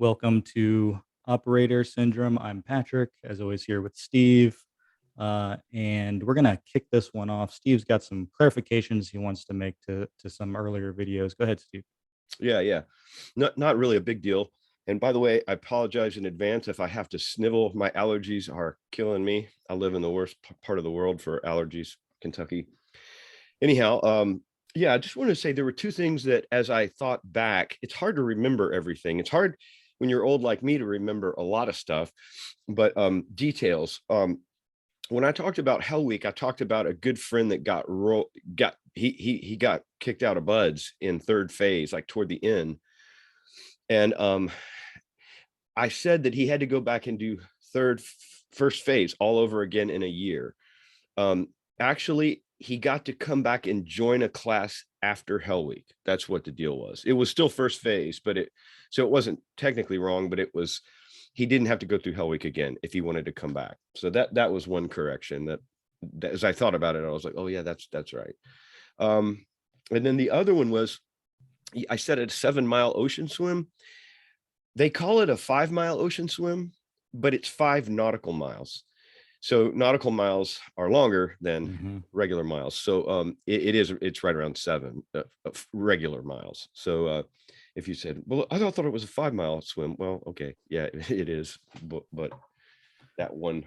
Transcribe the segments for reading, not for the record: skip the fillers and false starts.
Welcome to Operator Syndrome. I'm Patrick, as always, here with Steve. And we're going to kick this one off. Steve's got some clarifications he wants to make to some earlier videos. Go ahead, Steve. Yeah. Not really a big deal. And by the way, I apologize in advance if I have to snivel. My allergies are killing me. I live in the worst part of the world for allergies, Kentucky. Anyhow, yeah, I just want to say there were two things that as I thought back, it's hard to remember everything. It's hard when you're old like me to remember a lot of stuff, but details. When I talked about Hell Week, I talked about a good friend that he got kicked out of Buds in third phase, like toward the end. And I said that he had to go back and do first phase all over again in a year. Actually, he got to come back and join a class after Hell Week. That's what the deal was. It was still first phase, so it wasn't technically wrong, but he didn't have to go through Hell Week again if he wanted to come back. So that was one correction that as I thought about it, I was like, oh yeah, that's right. And then the other one was, I said a 7-mile ocean swim. They call it a 5-mile ocean swim, but it's 5 nautical miles. So nautical miles are longer than regular miles. So it's right around 7 regular miles. So if you said, well, I thought it was a 5-mile swim. Well, okay. Yeah, it is. But that one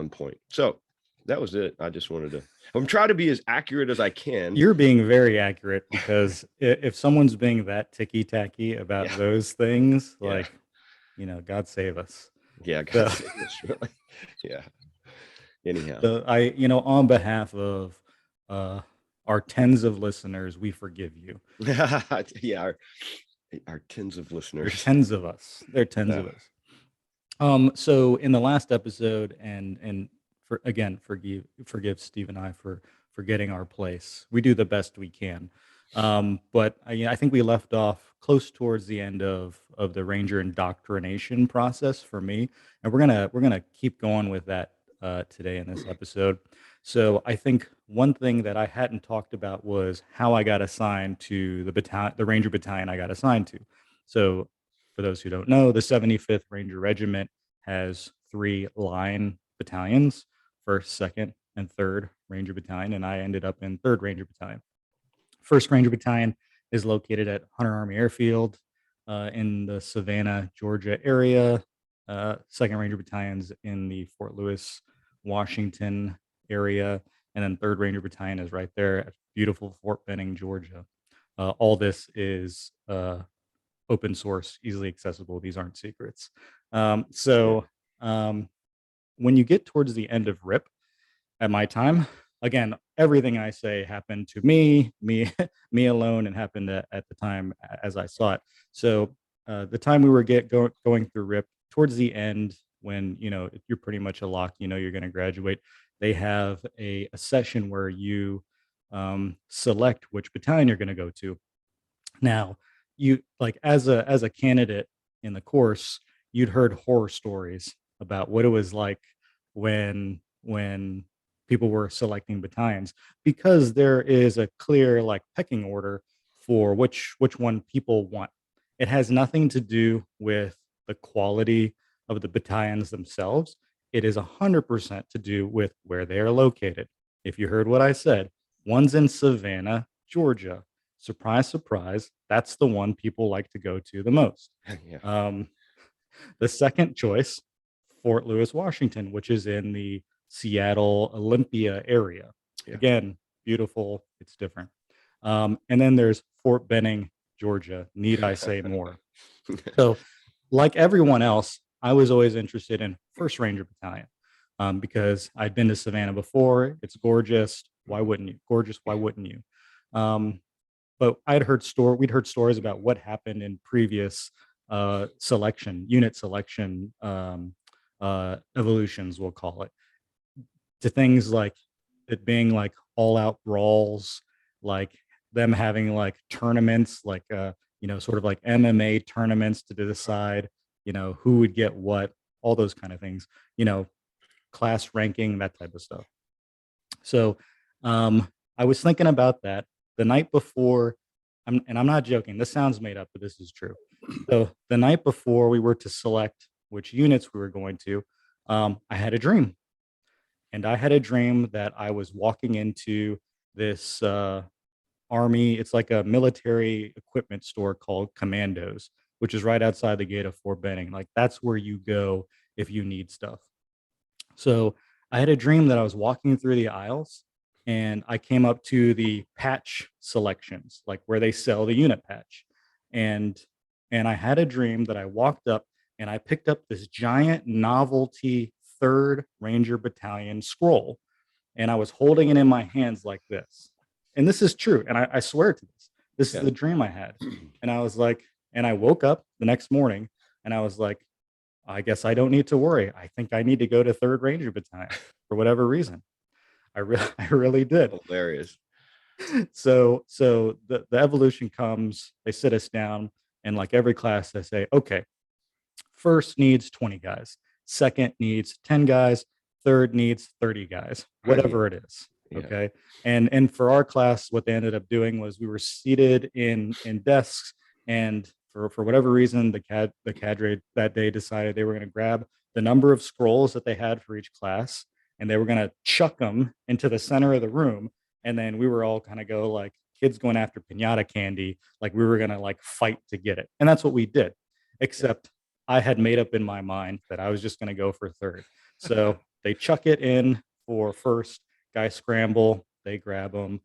point. So that was it. I just wanted to, I'm trying to be as accurate as I can. You're being very accurate because if someone's being that ticky-tacky about those things, like, God save us. Yeah, God save us, really. Yeah. Anyhow. So on behalf of our tens of listeners, we forgive you. Yeah, our tens of listeners. They're tens of us. They're tens of us. So in the last episode, and forgive Steve and I for forgetting our place. We do the best we can. But I think we left off close towards the end of the Ranger indoctrination process for me, and we're gonna keep going with that today in this episode. So I think one thing that I hadn't talked about was how I got assigned to the Ranger Battalion I got assigned to. So for those who don't know, the 75th Ranger Regiment has 3 line battalions: 1st, 2nd, and 3rd Ranger Battalion, and I ended up in 3rd Ranger Battalion. 1st Ranger Battalion is located at Hunter Army Airfield in the Savannah, Georgia area. 2nd Ranger Battalion's in the Fort Lewis, Washington area. And then 3rd Ranger Battalion is right there at beautiful Fort Benning, Georgia. All this is open source, easily accessible. These aren't secrets. When you get towards the end of RIP at my time, again, everything I say happened to me alone, and happened at the time as I saw it. So the time we were going through RIP, towards the end, when you're pretty much a lock, you're going to graduate, they have a session where you select which battalion you're going to go to. Now, you, like, as a candidate in the course, you'd heard horror stories about what it was like when people were selecting battalions, because there is a clear, like, pecking order for which one people want. It has nothing to do with the quality of the battalions themselves. It is 100% to do with where they are located. If you heard what I said, one's in Savannah, Georgia. Surprise, surprise, that's the one people like to go to the most. Yeah. The second choice, Fort Lewis, Washington, which is in the Seattle, Olympia area. Yeah. Again, beautiful. It's different. And then there's Fort Benning, Georgia. Need I say more? So, like everyone else, I was always interested in 1st Ranger Battalion because I'd been to Savannah before. It's gorgeous. Why wouldn't you? Gorgeous. Why wouldn't you? But we'd heard stories about what happened in previous unit selection evolutions, we'll call it, to things like it being like all out brawls, like them having like tournaments, like sort of like MMA tournaments to decide who would get what, all those kind of things, class ranking, that type of stuff. So I was thinking about that the night before. I'm not joking, this sounds made up, but this is true. So the night before we were to select which units we were going to, I had a dream. And I had a dream that I was walking into this army. It's like a military equipment store called Commandos, which is right outside the gate of Fort Benning. Like that's where you go if you need stuff. So I had a dream that I was walking through the aisles and I came up to the patch selections, like where they sell the unit patch. And I had a dream that I walked up and I picked up this giant novelty third Ranger Battalion scroll and I was holding it in my hands like this. And this is true. And I swear to this. This is Yeah. the dream I had. And I was like, and I woke up the next morning and I was like, I guess I don't need to worry. I think I need to go to Third Ranger Battalion for whatever reason. I really did. Hilarious. So the evolution comes, they sit us down, and like every class, they say, okay, first needs 20 guys, second needs 10 guys, third needs 30 guys, Right. whatever it is. Yeah. Okay. And for our class, what they ended up doing was we were seated in desks, and for whatever reason, the cadre that day decided they were going to grab the number of scrolls that they had for each class, and they were going to chuck them into the center of the room. And then we were all kind of go like kids going after pinata candy, like we were going to like fight to get it. And that's what we did, except I had made up in my mind that I was just going to go for third. So they chuck it in for first, guy scramble, they grab them.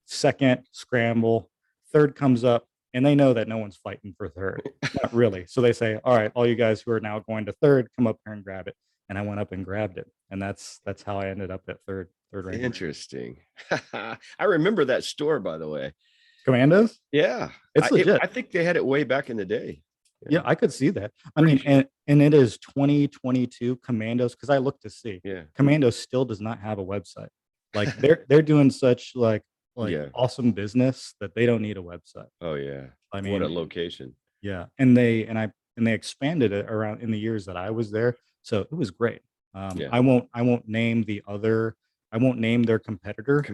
Second, scramble. Third comes up, and they know that no one's fighting for third. Not really. So they say, all right, all you guys who are now going to third, come up here and grab it. And I went up and grabbed it. And that's how I ended up at third rank. Interesting. I remember that store, by the way. Commandos? Yeah. It's legit. I think they had it way back in the day. Yeah, I could see that. I mean, and it is 2022 Commandos, because I looked to see. Yeah. Commandos still does not have a website. Like they're doing such like Yeah. awesome business that they don't need a website. Oh yeah. I mean, what a location. Yeah, and they expanded it around in the years that I was there, so it was great. Yeah. I won't name their competitor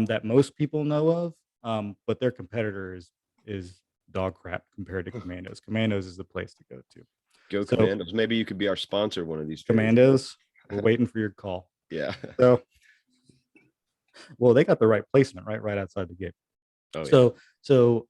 that most people know of, but their competitor is dog crap compared to Commandos. Commandos is the place to go to. Go Commandos. Maybe you could be our sponsor one of these days. Commandos, we're waiting for your call. Yeah. So, well, they got the right placement right outside the gate. Oh, so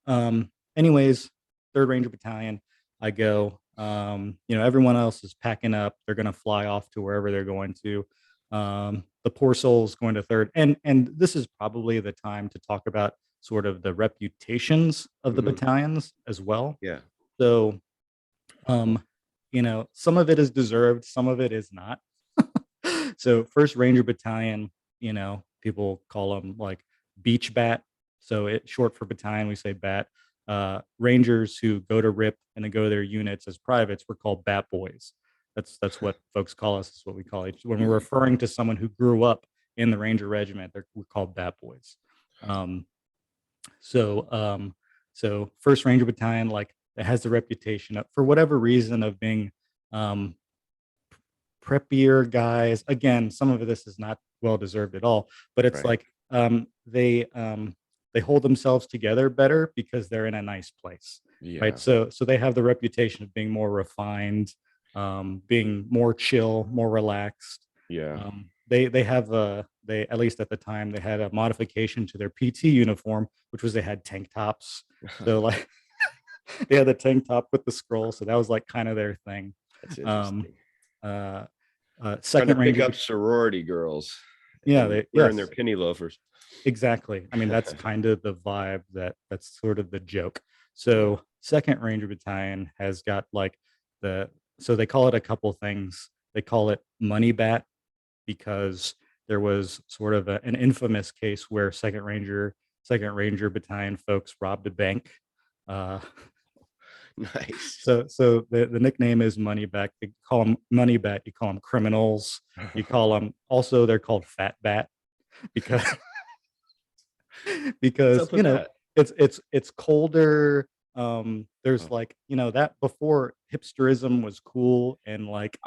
anyways, Third Ranger Battalion, I go. Everyone else is packing up. They're going to fly off to wherever they're going to. The poor soul's going to third, and this is probably the time to talk about sort of the reputations of the battalions as well. Yeah. So, some of it is deserved, some of it is not. So, First Ranger Battalion, people call them like beach bat. So it's short for battalion, we say bat. Rangers who go to RIP and then go to their units as privates, we're called bat boys. That's what folks call us. That's what we call each. When we're referring to someone who grew up in the Ranger Regiment, we're called bat boys. So First Ranger Battalion, like, it has the reputation of, for whatever reason, of being preppier guys. Again, some of this is not well deserved at all, but it's like they hold themselves together better because they're in a nice place, right? So they have the reputation of being more refined, being more chill, more relaxed. Yeah. They have at least at the time, they had a modification to their PT uniform, which was they had tank tops. So like they had the tank top with the scroll, so that was like kind of their thing. That's interesting. Second Ranger, pick up sorority girls. Yeah, wearing their penny loafers. Exactly. I mean, that's kind of the vibe, that's sort of the joke. So Second Ranger Battalion has got like so they call it a couple things. They call it money bat because there was sort of an infamous case where Second Ranger Battalion folks robbed a bank. Nice. So the nickname is money bat. You call them money bat. You call them criminals. You call them, also they're called fat bat because it's colder. There's like, that before hipsterism was cool, and like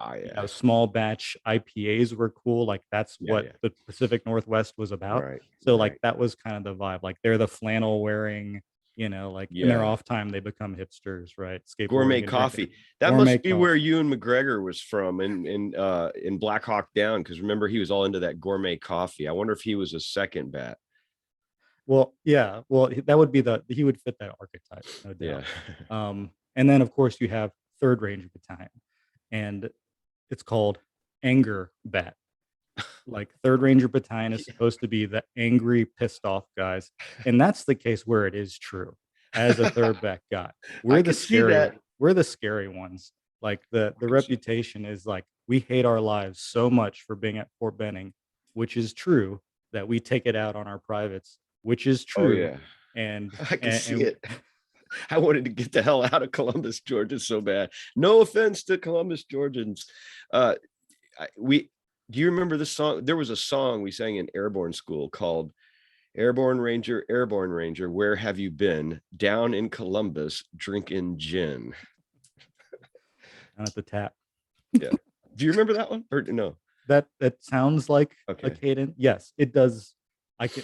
small batch IPAs were cool. Like that's what the Pacific Northwest was about. So like that was kind of the vibe. Like they're the flannel wearing like in their Yeah. off time, they become hipsters, right? Gourmet Skateboarding and drinking coffee. That gourmet must be where coffee. Ewan McGregor was from in Black Hawk Down, because remember he was all into that gourmet coffee. I wonder if he was a second bat. Well, yeah, well, that would be he would fit that archetype, no Yeah. doubt. And then of course you have Third Ranger Battalion, and it's called Anger Bat. Like Third Ranger Battalion is supposed to be the angry, pissed off guys, and that's the case where it is true. As a third bat guy, I we're the could see scary, that. we're the scary ones. Like the reputation is like we hate our lives so much for being at Fort Benning, which is true, that we take it out on our privates, which is Oh true, yeah. and I can see and it. I wanted to get the hell out of Columbus, Georgia so bad. No offense to Columbus, Georgians. We do you remember this song? There was a song we sang in airborne school called Airborne Ranger, where have you been? Down in Columbus, drinking gin. down at the tap. Yeah. Do you remember that one? Or no? That sounds like a Okay. cadence. Yes, it does.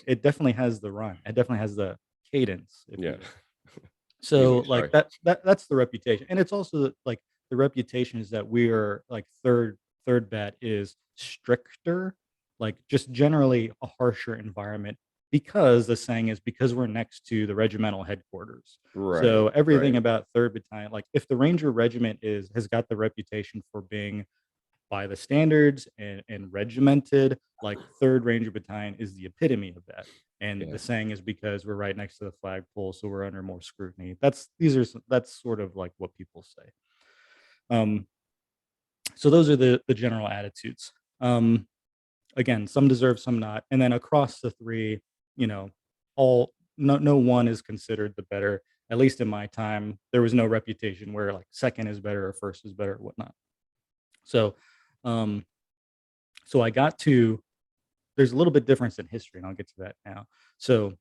It definitely has the run. It definitely has the cadence, if you Yeah. will. So Anyway, like sorry. that's the reputation, and it's also like the reputation is that we are like third bat is stricter, like just generally a harsher environment, because the saying is because we're next to the regimental headquarters. Right. So everything Right. about Third Battalion, like if the Ranger Regiment has got the reputation for being by the standards and regimented, like Third Ranger Battalion is the epitome of that. And Yeah. the saying is because we're right next to the flagpole, so we're under more scrutiny. That's sort of like what people say. Um, so those are the general attitudes. Um, Again, some deserve, some not, and then across the three, you know, all no one is considered the better. At least in my time, there was no reputation where like second is better or first is better or whatnot. So, um, so I got to there's a little bit difference in history, and I'll get to that now. So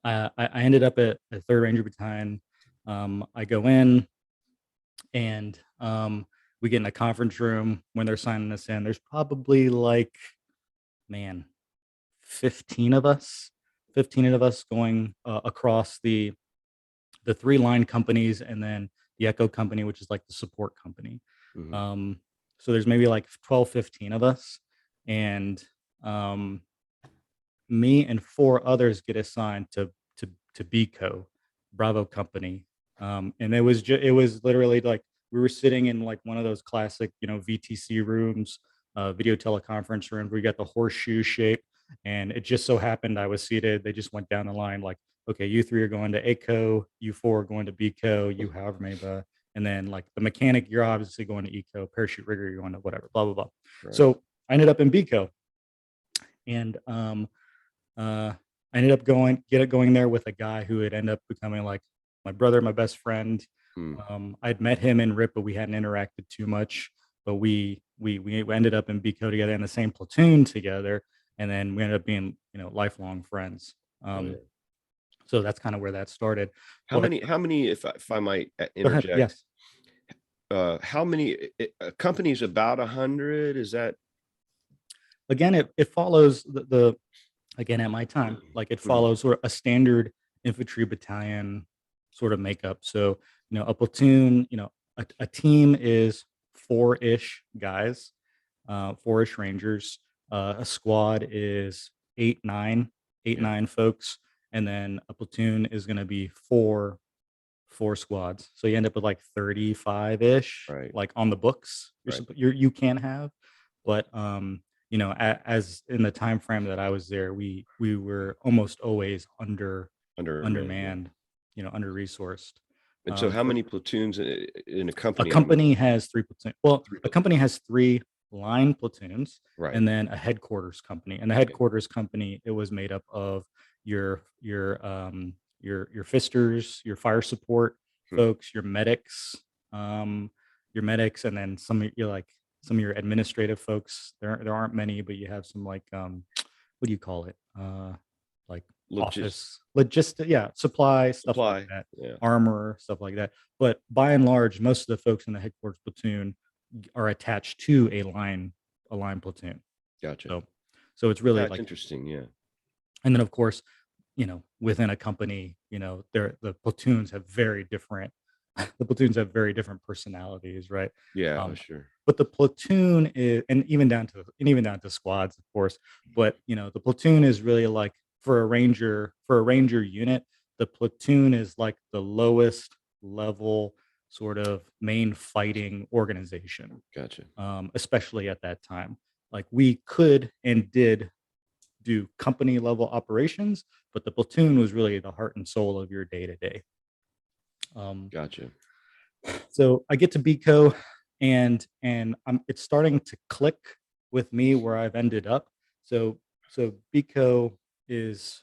I ended up at Third Ranger Battalion. I go in and we get in a conference room when they're signing us in. There's probably like, man, 15 of us, 15 of us going across the three line companies and then the Echo company, which is like the support company. Mhm. So there's maybe like 12, 15 of us. And um, me and four others get assigned to BCO, Bravo Company, and it was literally like we were sitting in like one of those classic VTC rooms, video teleconference rooms where you got the horseshoe shape, and it just so happened I was seated. They just went down the line like, okay, you three are going to ACO, you four are going to BCO, you however many, and then like the mechanic, you're obviously going to ECO, parachute rigger, you're going to whatever, blah blah blah. Right. So I ended up in BCO, and I ended up going there with a guy who had ended up becoming like my brother, my best friend. Hmm. I'd met him in RIP, but we hadn't interacted too much. But we ended up in BCO together in the same platoon together, and then we ended up being lifelong friends. Oh, yeah. So that's kind of where that started. How But many, if I might go ahead. interject, Yes. how many companies? About 100? Is that? Again, it follows the again at my time, like it Mhm. follows sort of a standard infantry battalion sort of makeup. So a platoon, a team is four-ish guys, four-ish rangers. A squad is eight Yeah. nine folks, and then a platoon is going to be four squads. So you end up with like 35-ish, Right. like on the books. Right. You can have, but as in the time frame that I was there, we were almost always Undermanned. Yeah. undermanned, under resourced. And so, how For many platoons in a a company? How many? company has three platoons. Well, Three a platoons. company has three line platoons, Right. and then a headquarters company. And the Okay. headquarters company, it was made up of your fisters, your fire support Hmm. folks, um, your medics, and then some of your administrative folks. There aren't many, but you have some like what do you call it? Like Logis office logistic, yeah, supply stuff like supply. that, Yeah. armor stuff like that. But by and large, most of the folks in the headquarters platoon are attached to a line platoon. Gotcha. So it's really That's like, interesting. Yeah. and then of course, within a company, the platoons have very different the platoons have very different personalities, right? Yeah, oh, Um, sure. but the platoon is, and even down to squads, of course. But the platoon is really like for a ranger unit, the platoon is like the lowest level sort of main fighting organization, Gotcha. especially at that time. Like we could and did do company level operations, but the platoon was really the heart and soul of your day to day. Gotcha. So I get to BCO, and it's starting to click with me where I've ended up. So BCO is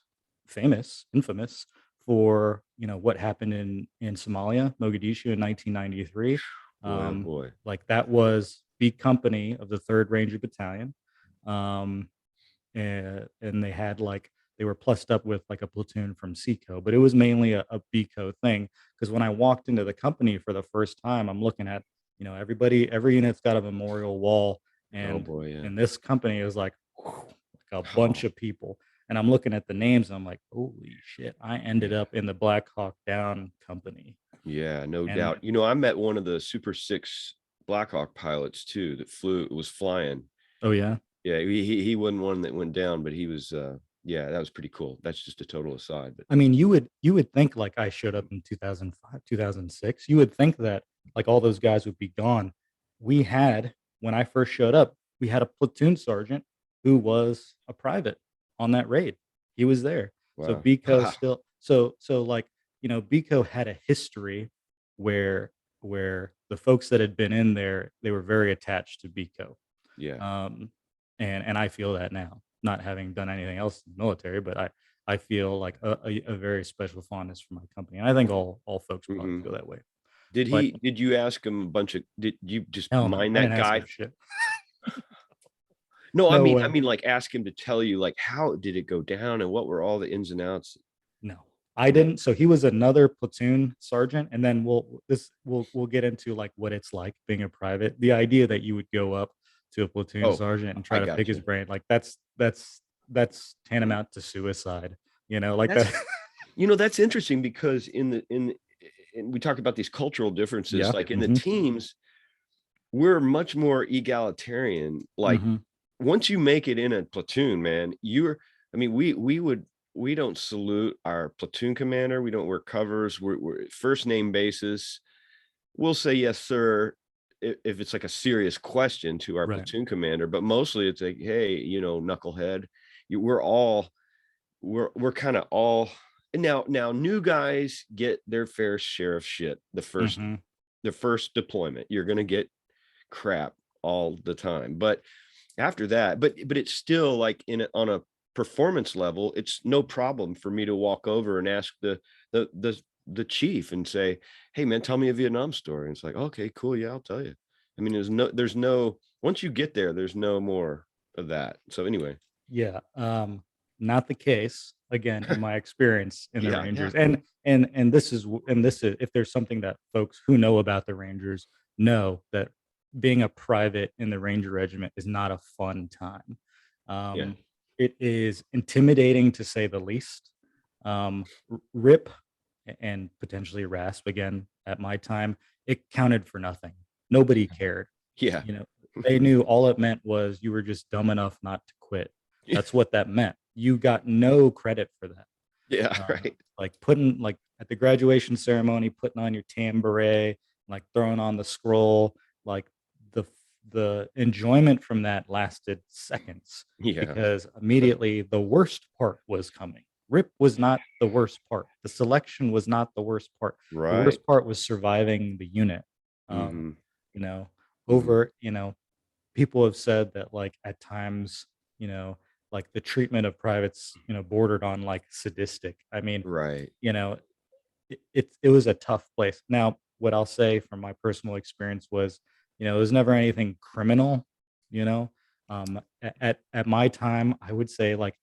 infamous for what happened in Somalia, Mogadishu in 1993. Boy, oh boy. Like that was B Company of the Third Ranger Battalion. Um, and they were plussed up with like a platoon from Seco, but it was mainly a BCO thing. Because when I walked into the company for the first time, I'm looking at every unit's got a memorial wall, Oh and boy, yeah. in this company is like, like a bunch Oh, of people, and I'm looking at the names, and I'm like, holy shit, I ended yeah. up in the Black Hawk Down company, Yeah, no and doubt. I met one of the Super 6 Blackhawk pilots too that was flying. oh yeah. Yeah, he wasn't one that went down, but he was yeah, that was pretty cool. That's just a total aside, but I mean, you would think like I showed up in 2005, 2006. You would think that like all those guys would be gone. We had When I first showed up, we had a platoon sergeant who was a private on that raid. He was there. So wow. Bico still so like, Bico had a history where the folks that had been in there, they were very attached to Bico. Yeah. Um, and I feel that now, not having done anything else in the military, but I feel like a very special fondness for my company, and I think all folks probably Mhm. feel that way. But Did you ask him a bunch of did you just hell no, mind I that didn't ask guy? him shit. No, No I way. mean, like, ask him to tell you, like, how did it go down and what were all the ins and outs? No, I No. didn't. So he was another platoon sergeant, and then we'll get into like what it's like being a private. The idea that you would go up to a platoon Oh, sergeant and try I to pick got his you. brain, like that's tantamount to suicide. Like That's that. that's interesting because we talk about these cultural differences, Yeah. like in the Hmm. teams, we're much more egalitarian. Like Hmm. once you make it in a platoon, man, I mean, we don't salute our platoon commander. We don't wear covers. We're first name basis. We'll say yes, sir, if it's like a serious question to our Right. platoon commander, but mostly it's like, hey, knucklehead, we're all we're kind of all now new guys get their fair share of shit Hmm. the first deployment. You're gonna get crap all the time. But after that, but it's still like on a performance level, it's no problem for me to walk over and ask the the the chief and say, "Hey man, tell me a Vietnam story." And it's like, "Okay, cool, yeah, I'll tell you." I mean, there's no once you get there, there's no more of that. So anyway, Yeah, not the case again in my experience in the yeah, yeah, Rangers, and this is if there's something that folks who know about the Rangers know, that being a private in the Ranger Regiment is not a fun time. yeah, Um, it is intimidating to say the least. RIP and potentially RASP again at my time, it counted for nothing. Nobody cared. yeah, You know, they knew all it meant was you were just dumb enough not to quit. yeah, That's what that meant. You got no credit for that. yeah, right, Like putting like at the graduation ceremony, putting on your tan beret, like throwing on the scroll, like the the enjoyment from that lasted seconds, yeah, because immediately the worst part was coming. RIP was not the worst part. The selection was not the worst part. The right, worst part was surviving the unit. Um, hmm, you know, hmm, over, people have said that like at times, you know, like the treatment of privates, bordered on like sadistic. I mean, right, you know, it was a tough place. Now, what I'll say from my personal experience was, it was never anything criminal, you know. At my time, I would say like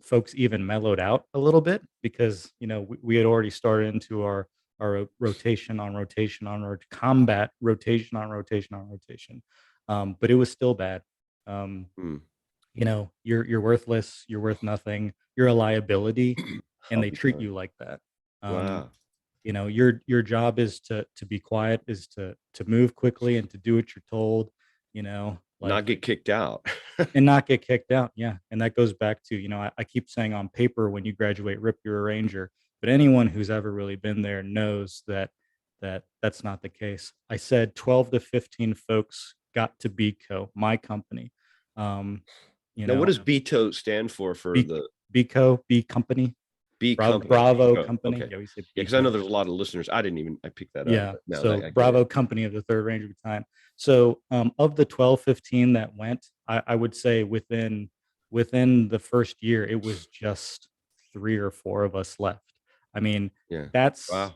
folks even mellowed out a little bit, because we had already started into our rotation on rotation on combat rotation on rotation on rotation, but it was still bad. um, mm, you're worthless, you're worth nothing, you're a liability, and I'll they be treat darned. you like that. Um, Wow. your job is to be quiet, is to move quickly and to do what you're told, Not like, get kicked out. and not get kicked out. Yeah. And that goes back to, I keep saying on paper, when you graduate, rip, you're a ranger. But anyone who's ever really been there knows that's not the case. I said 12 to 15 folks got to BCO, my company. Um, you Now, what know, does BTO stand for B the BCO, B company, B company? Bravo Oh, company. okay. Yeah, we say Yeah, because I know BCO. there's a lot of listeners. I picked that up, Yeah. but now So that I get it. Bravo company of the Third Ranger Battalion. So of the 12, 15 that went, I would say within the first year, it was just 3 or 4 of us left. I mean, Yeah. that's Wow.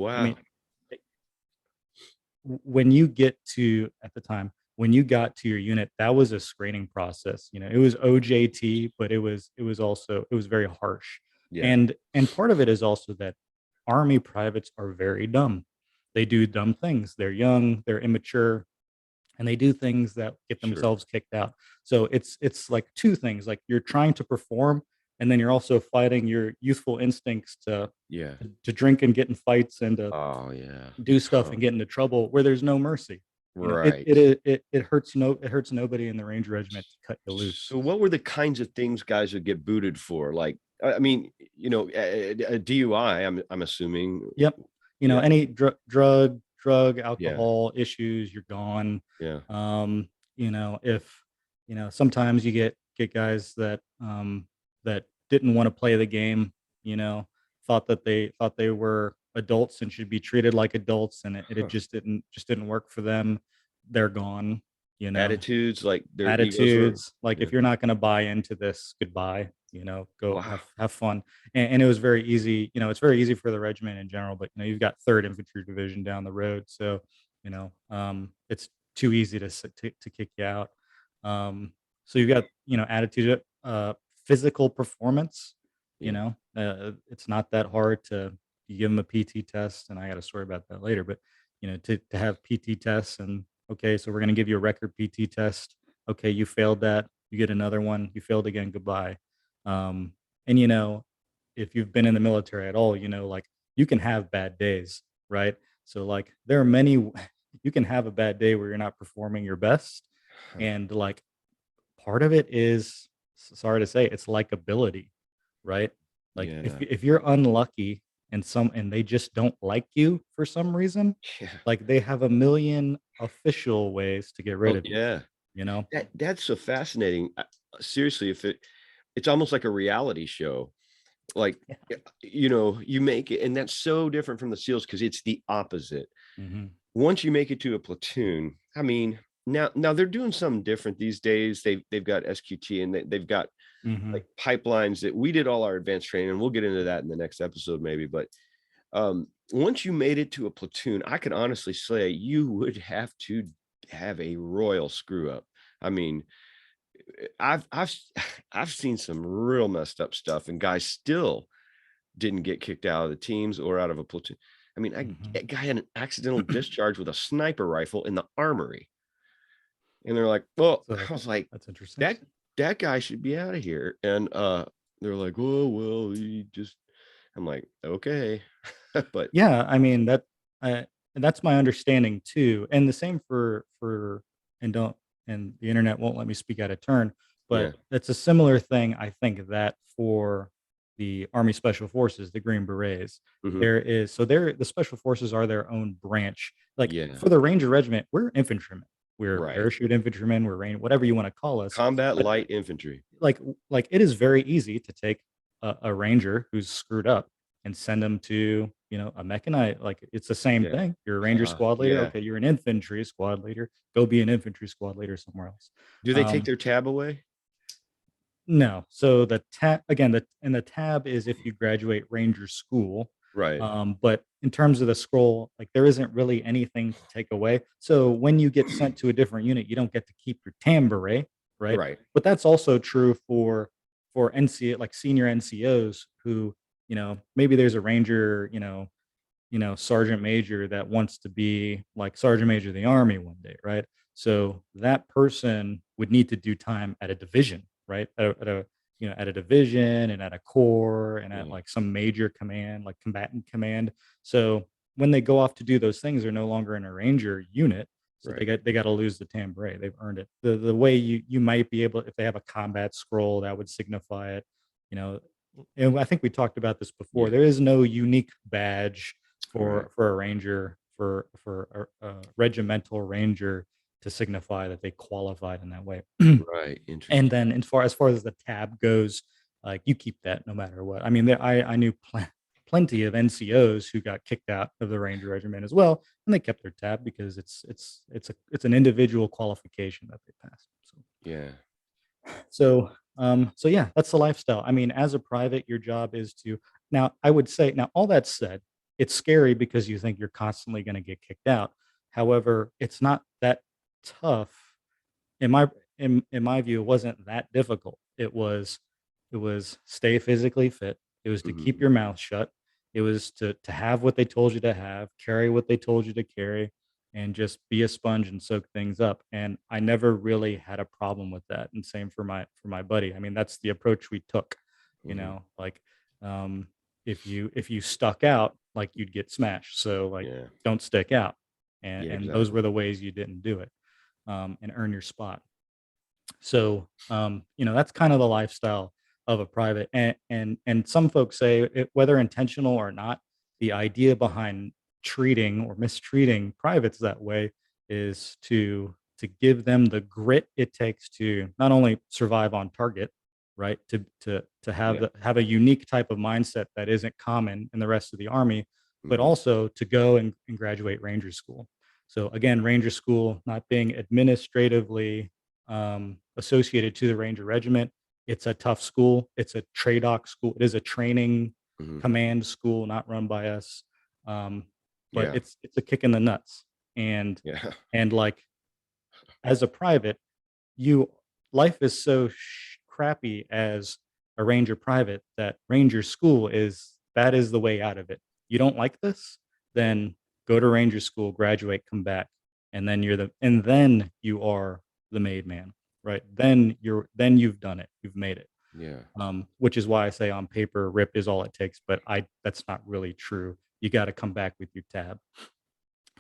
I mean, Wow. when you get to at the time when you got to your unit, that was a screening process. It was OJT, but it was very harsh. Yeah. And part of it is also that Army privates are very dumb. They do dumb things. They're young, they're immature, and they do things that get Sure. themselves kicked out. So it's like two things. Like, you're trying to perform, and then you're also fighting your youthful instincts to Yeah. to drink and get in fights and to Oh, yeah. do stuff Huh. and get into trouble where there's no mercy. It Right. it it hurts nobody in the Ranger Regiment to cut you loose. So what were the kinds of things guys would get booted for? Like, I mean, a DUI, I'm assuming. Yep. Yeah. Any drug, Yeah. alcohol issues, you're gone. Yeah. If sometimes you get guys that didn't want to play the game, thought they were adults and should be treated like adults, and it Huh. just didn't work for them. They're gone. You know, Attitudes, like their egos were. attitudes. Like, Yeah. if you're not going to buy into this, goodbye. Go Wow. have fun. And it was very easy. It's very easy for the regiment in general, but you've got Third Infantry Division down the road, so it's too easy to kick you out. So you've got attitude, physical performance. Yeah. It's not that hard to you give them a PT test, and I got a story about that later. But to have PT tests, and okay, so we're going to give you a record PT test. Okay, you failed that. You get another one. You failed again. Goodbye. And if you've been in the military at all, like, you can have bad days, right? So, like, there are many. You can have a bad day where you're not performing your best, Huh. and, like, part of it is, sorry to say, it's like ability, right? Like, if Yeah. if you're unlucky and they just don't like you for some reason, Yeah. like, they have a million official ways to get rid Oh, of you, yeah. you know? That's so fascinating. Seriously, if it's almost like a reality show. Like, Yeah. you make it, and that's so different from the SEALs because it's the opposite. Mhm. Once you make it to a platoon, I mean, now they're doing something different these days. They've got SQT, and they've got Mhm. like pipelines that we did all our advanced training, and we'll get into that in the next episode maybe. But once you made it to a platoon, I could honestly say you would have to have a royal screw up. I mean, I've I've seen some real messed up stuff, and guys still didn't get kicked out of the teams or out of a platoon. I mean, Mhm. a guy had an accidental discharge with a sniper rifle in the armory, and they're like, "Well," So I was like, that's interesting. "That that guy should be out of here." And they're like, "Oh well, he just." I'm like, "Okay," but Yeah, I mean, uh, that's my understanding too, and the same for and don't and the internet won't let me speak out of turn, yeah, but it's a similar thing, I think, that for the Army Special Forces, the Green Berets. mhm, The Special Forces are their own branch. Like, yeah, for the Ranger Regiment, we're infantrymen. We're right. parachute infantrymen, we're whatever you wanna call us, Combat but light infantry. like it is very easy to take a ranger who's screwed up and send them to a mechanized, like, it's the same Yeah, thing. You're a ranger squad leader. yeah. Okay, you're an infantry squad leader. Go be an infantry squad leader somewhere else. Do they take um their tab away? no. So the tab, again, the tab is if you graduate ranger school. Right, But in terms of the scroll, like, there isn't really anything to take away. So when you get sent to a different unit, you don't get to keep your tam beret, right? right. But that's also true for NC, like, senior NCOs who, maybe there's a ranger, sergeant major that wants to be like sergeant major of the army one day, right? So that person would need to do time at a division, right? At a at a division and at a corps and at Yeah. like some major command, like combatant command. So when they go off to do those things, they're no longer in a ranger unit. So Right. they got to lose the tambourine. They've earned it. The way you might be able, if they have a combat scroll that would signify it, you know. And I think we talked about this before. Yeah. There is no unique badge Right. for a ranger, for a regimental ranger, to signify that they qualified in that way. Right. And Interesting. then as far as the tab goes, like, you keep that no matter what. I mean, I knew plenty of NCOs who got kicked out of the Ranger Regiment as well, and they kept their tab because it's an individual qualification that they passed. Yeah. So yeah, that's the lifestyle. I mean, as a private, your job is to, now I would say, now all that said, it's scary because you think you're constantly going to get kicked out. However, it's not that tough in my in my view. It wasn't that difficult. It was stay physically fit. It was to keep Hmm. your mouth shut. It was to have what they told you to have, carry what they told you to carry, and just be a sponge and soak things up. And I never really had a problem with that. And same for my buddy. I mean, that's the approach we took. Hmm. Like, um, if you stuck out, like, you'd get smashed. So, like, Yeah. don't stick out. Yeah. And those Exactly. were the ways you didn't do it, and earn your spot. So, that's kind of the lifestyle of a private. And some folks say, whether intentional or not, the idea behind treating or mistreating privates that way is to give them the grit it takes to not only survive on target, right? To Yeah. have a unique type of mindset that isn't common in the rest of the army, but Hmm. also to go and graduate ranger school. So again, ranger school not being administratively associated to the Ranger Regiment. It's a tough school. It's a TRADOC school. It is a training Hmm. command school, not run by us. Um, but Yeah. it's a kick in the nuts. And Yeah. like, as a private, you life is so crappy as a ranger private that ranger school is, that is the way out of it. You don't like this, then go to ranger school, graduate, come back, and then you are the made man, right? Then you've done it, you've made it. Yeah. Which is why I say on paper rip is all it takes, but I that's not really true. You got to come back with your tab.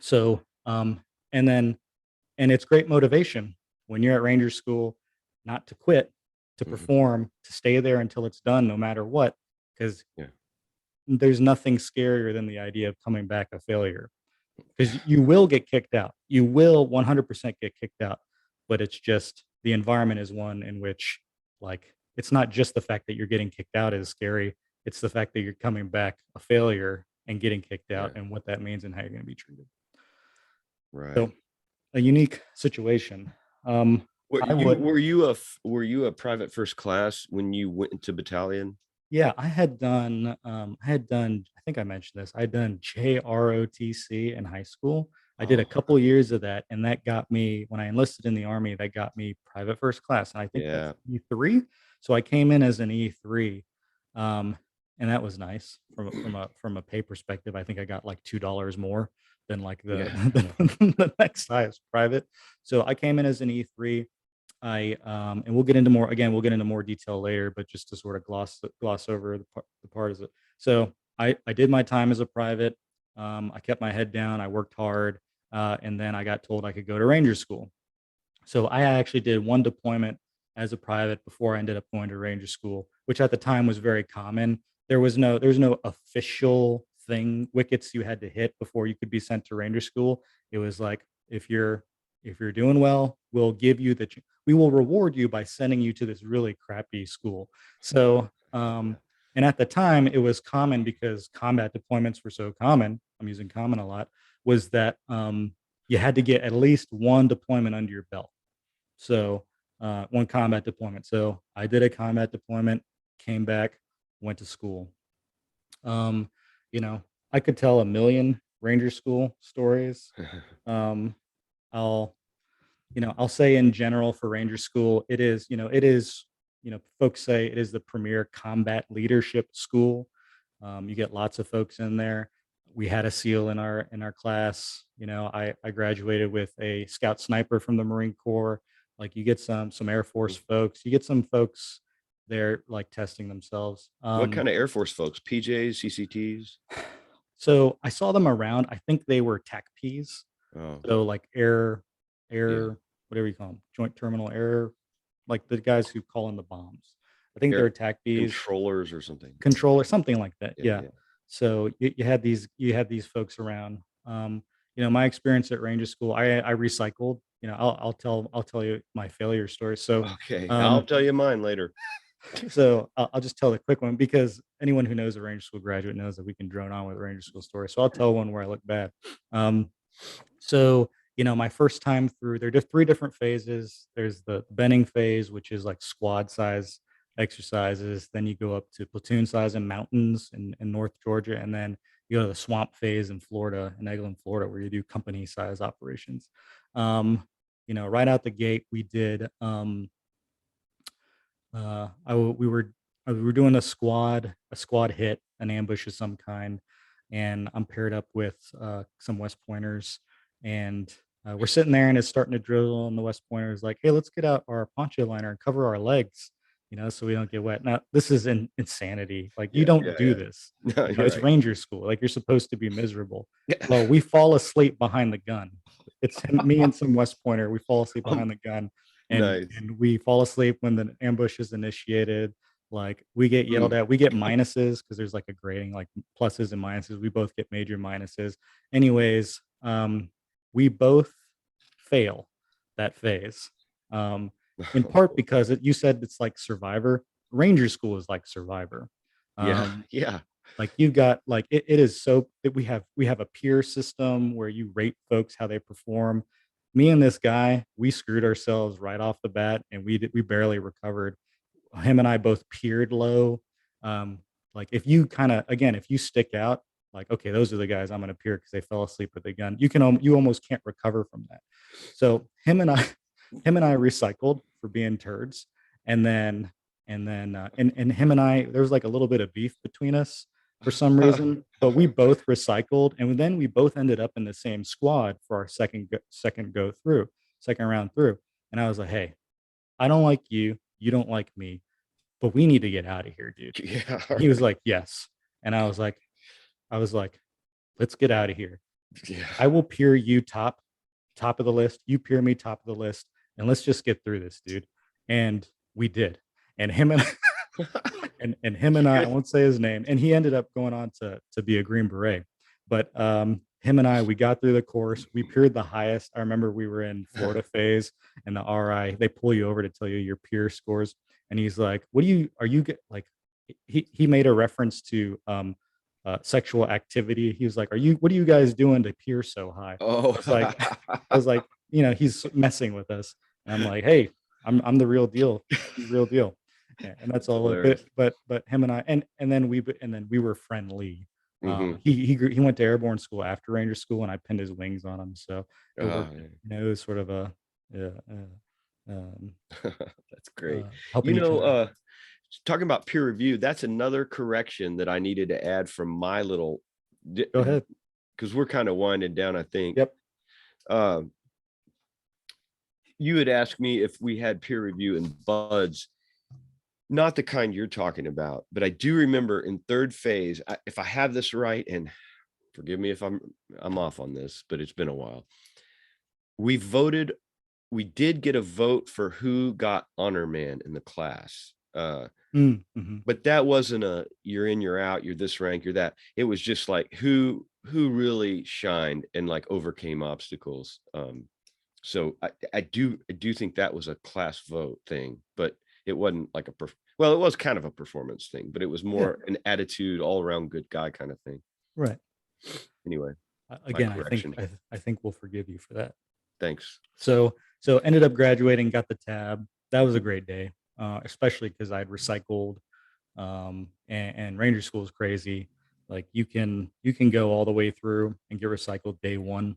So, and then and it's great motivation when you're at ranger school, not to quit, to Hmm. perform, to stay there until it's done no matter what, because Yeah. there's nothing scarier than the idea of coming back a failure. Because you will get kicked out. You will 100% get kicked out, but it's just the environment is one in which, like, it's not just the fact that you're getting kicked out is scary. It's the fact that you're coming back a failure and getting kicked out, Yeah. and what that means and how you're gonna be treated. Right. So, a unique situation. What I you would were you a were you a private first class when you went into battalion? Yeah, I had done, I think I mentioned this, I had done JROTC in high school. I did a Oh, couple years of that, and that got me, when I enlisted in the Army, that got me private first class, and I think that's yeah. E3. So I came in as an E3, um, and that was nice from a pay perspective. I think I got like $2 more than like the Yeah. the next highest private. So I came in as an E3. And we'll get into more, again, we'll get into more detail later, but just to sort of gloss over the part is it. So I did my time as a private. I kept my head down. I worked hard, and then I got told I could go to Ranger School. So I actually did one deployment as a private before I ended up going to Ranger School, which at the time was very common. There's no official thing, wickets you had to hit before you could be sent to Ranger School. It was like, if you're doing well, we will reward you by sending you to this really crappy school. So, Yeah. and at the time it was common because combat deployments were so common. I'm using common a lot. Was that you had to get at least one deployment under your belt. So, one combat deployment. So I did a combat deployment, came back, went to school. Um, you know, I could tell a million Ranger School stories. Um, I'll I'll say in general for Ranger School, folks say it is the premier combat leadership school. You get lots of folks in there. We had a SEAL in our class. I graduated with a scout sniper from the Marine Corps. Like, you get some Air Force folks. You get some folks. They're like testing themselves. What kind of Air Force folks? PJs, CCTs? So I saw them around. I think they were tech Ps. Oh, So like yeah. whatever you call them, joint terminal air, like the guys who call in the bombs. I think Air they're tech Ps, controllers or something. controller, something like that. Yeah, Yeah. yeah. So you had these folks around. My experience at Ranger School, I recycled. I'll tell you my failure story. Okay, I'll Um, tell you mine later. I'll just tell the quick one because anyone who knows a Ranger School graduate knows that we can drone on with Ranger School stories. So I'll tell one where I look bad. Um, my first time through, there are three different phases. There's the bending phase, which is like squad size exercises. Then you go up to platoon size in mountains in North Georgia. And then you go to the swamp phase in Florida, in Eglin, Florida, where you do company size operations. Right out the gate, we did we were doing a squad hit, an ambush of some kind, and I'm paired up with some West Pointers, and we're sitting there, and it's starting to drizzle, and the West Pointer is like, "Hey, let's get out our poncho liner and cover our legs, so we don't get wet." Now, this is insanity. Like, you Yeah, don't yeah, do yeah. this. No, you're It's right. Ranger School. Like, you're supposed to be miserable. Well, we fall asleep behind the gun. Me and some West Pointer. We fall asleep Um, behind the gun, nice. and we fall asleep when the ambush is initiated. Like, we get yelled Mm. at. We get minuses because there's like a grading, like pluses and minuses. We both get major minuses. Anyways, we both fail that phase. In part because you said it's like Survivor. Ranger School is like Survivor. Yeah, Um, yeah. like, you've got like it is so that we have a peer system where you rate folks how they perform. Me and this guy, we screwed ourselves right off the bat, and we barely recovered. Him and I both peered low. Um, like, if you kind of, again, if you stick out, like, okay, those are the guys I'm going to peer because they fell asleep with a gun. You almost can't recover from that. So him and I recycled for being turds, and then and him and I, there was like a little bit of beef between us for some reason, but we both recycled, and then we both ended up in the same squad for our second round through. And I was like, hey, I don't like you, you don't like me, but we need to get out of here, dude. Yeah, all And he was right. like, yes. And I was like, let's get out of here. Yeah. I will peer you top of the list. You peer me top of the list, and let's just get through this, dude. And we did. And him and I Good. won't say his name, and he ended up going on to be a Green Beret. But him and I, we got through the course. We peered the highest. I remember we were in Florida phase, and the RI, they pull you over to tell you your peer scores, and he's like, "What do you are you get like?" He made a reference to sexual activity. He was like, What are you guys doing to peer so high?" Oh, I was like, he's messing with us. And I'm like, hey, I'm the real deal, the real deal. And that's that's all. hilarious. But him and I, and then we were friendly. Hmm. He went to airborne school after Ranger School, and I pinned his wings on him, so it Oh, worked. It was sort of a yeah, um, that's great. You helping each know, other out. talking about peer review, that's another correction that I needed to add from my little, Go ahead. because we're kind of winding down, I think. Yep. Um, you had asked me if we had peer review in buds, not the kind you're talking about, but I do remember in third phase, if I have this right, and forgive me if I'm off on this, but it's been a while. We voted, we did get a vote for who got honor man in the class. Mm-hmm. But that wasn't a you're in, you're out, you're this rank, you're that. It was just like who really shined and like overcame obstacles. So I do think that was a class vote thing, but it wasn't like well, it was kind of a performance thing, but it was Yeah. more an attitude, all around good guy kind of thing. Right. Anyway, my Again, correction. I think we'll forgive you for that. Thanks. So ended up graduating, got the tab. That was a great day, especially because I'd recycled, and Ranger School is crazy. Like, you can go all the way through and get recycled day one.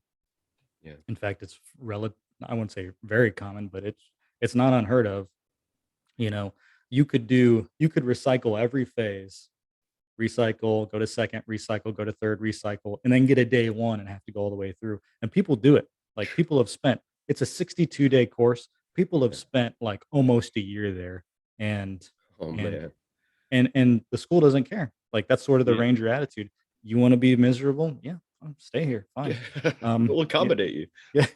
Yeah. In fact, it's relative. I wouldn't say very common, but it's not unheard of. You know, you could recycle every phase, recycle, go to second, recycle, go to third, recycle, and then get a day one and have to go all the way through. And people do it. Like, people have spent, it's a 62-day course. People have Yeah. spent like almost a year there. And Oh and man. the school doesn't care. Like, that's sort of the Yeah. Ranger attitude. You wanna be miserable? Yeah, stay here, fine. We'll Yeah, accommodate you. yeah,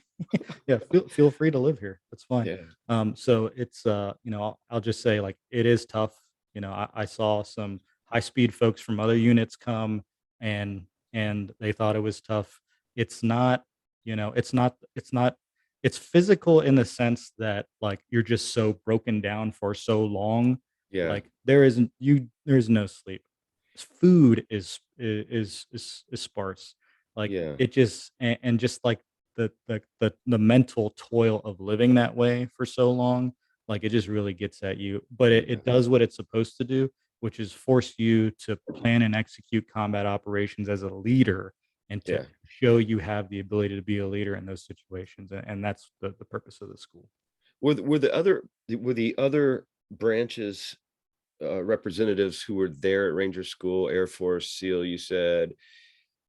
yeah, feel free to live here. That's fine. Yeah. So it's, I'll just say, like, it is tough. I saw some high-speed folks from other units come, and they thought it was tough. It's not, it's physical in the sense that, like, you're just so broken down for so long. Yeah. Like, there's no sleep. Food is sparse. Like, Yeah. it just and just, like, the mental toil of living that way for so long, like, it just really gets at you, but it Yeah. does what it's supposed to do, which is force you to plan and execute combat operations as a leader and to Yeah. show you have the ability to be a leader in those situations, and that's the purpose of the school. Were the other branches representatives who were there at Ranger School, Air Force, SEAL, you said,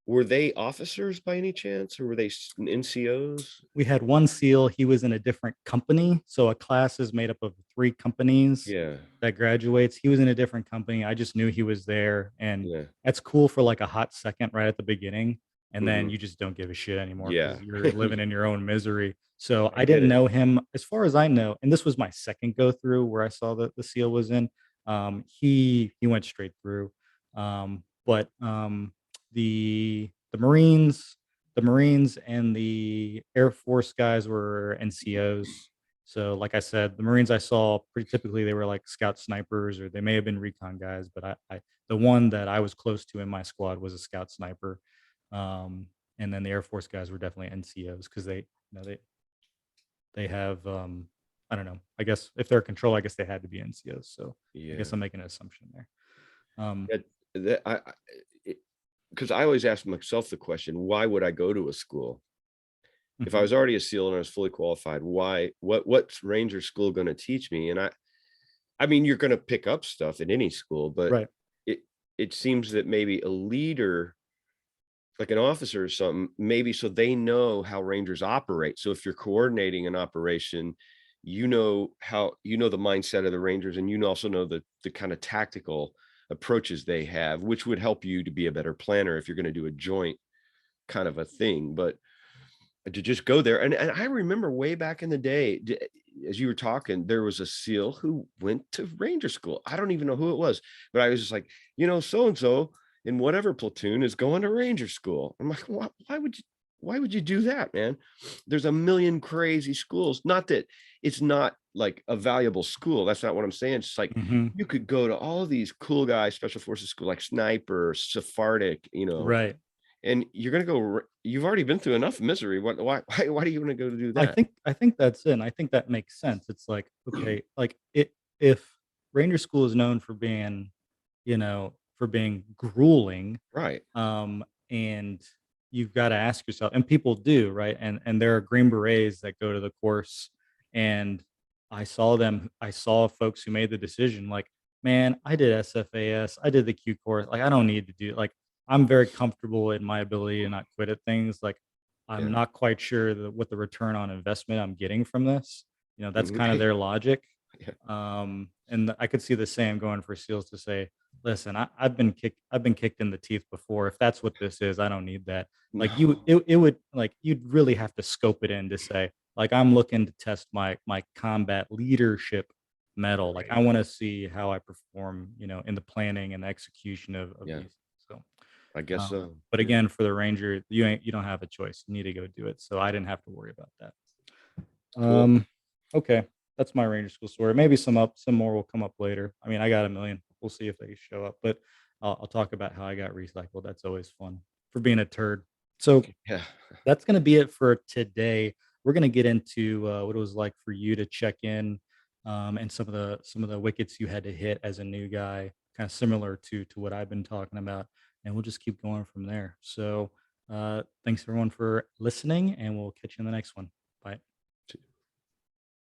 were they officers by any chance, or were they NCOs? We had 1 SEAL, he was in a different company, so a class is made up of 3 companies Yeah. that graduates. He was in a different company, I just knew he was there, and Yeah. that's cool for, like, a hot second right at the beginning, and then Hmm. you just don't give a shit anymore Yeah. because 'cause you're living in your own misery. So, I I get didn't it. know him as far as I know, and this was my second go through where I saw that the SEAL was in, he went straight through, but the Marines and the Air Force guys were NCOs. So, like I said, the Marines I saw pretty typically they were like scout snipers or they may have been recon guys, but the one that I was close to in my squad was a scout sniper. Um, and then the Air Force guys were definitely NCOs because they have I don't know. I guess if they're control, I guess they had to be NCOs. So I guess Yeah. I'm making an assumption there. Um, That that because I always ask myself the question, why would I go to a school? If I mhm, was already a SEAL and I was fully qualified, what's Ranger School going to teach me? And I mean, you're going to pick up stuff in any school, but right. it it seems that maybe a leader, like an officer or something, maybe so they know how Rangers operate. So if you're coordinating an operation, you know the mindset of the Rangers, and also know the kind of tactical approaches they have, which would help you to be a better planner if you're going to do a joint kind of a thing. But to just go there, and I remember way back in the day, as you were talking, there was a SEAL who went to Ranger School. I don't even know who it was, but I was just like, so and so in whatever platoon is going to Ranger School. I'm like, why would you do that, man? There's a million crazy schools. Not that it's not like a valuable school. That's not what I'm saying. It's just like Mhm, you could go to all these cool guys, special forces school, like Sniper, Sephardic, right. and you're gonna go you've already been through enough misery. Why do you wanna go to do that? I think that's it, and I think that makes sense. It's like, okay, like, if Ranger School is known for being, for being grueling, Right. and you've gotta ask yourself and people do, right? And there are Green Berets that go to the course, and I saw folks who made the decision like, "Man, I did SFAS, I did the Q course, like, I don't need to do like, I'm very comfortable in my ability to not quit at things, like, I'm Yeah. not quite sure what the return on investment I'm getting from this." That's Mhm. kinda their logic. Yeah. And I could see the same going for SEALs to say, "Listen, I've been kicked in the teeth before. If that's what this is, I don't need that." Like No. it would like you'd really have to scope it in to say, like, I'm looking to test my combat leadership metal. Like Right. I want to see how I perform, in the planning and the execution of Yeah. these. So, I guess so. but Yeah. again, for the Ranger, you don't have a choice. You need to go do it. So I didn't have to worry about that. Well, Um, okay, that's my Ranger School story. Maybe some more will come up later. I mean, I got a million. We'll see if they show up, but I'll talk about how I got recycled. That's always fun for being a turd. So yeah. that's gonna be it for today. We're gonna get into what it was like for you to check in, and some of the wickets you had to hit as a new guy, kind of similar to what I've been talking about, and we'll just keep going from there. So, thanks everyone for listening, and we'll catch you in the next one. Bye.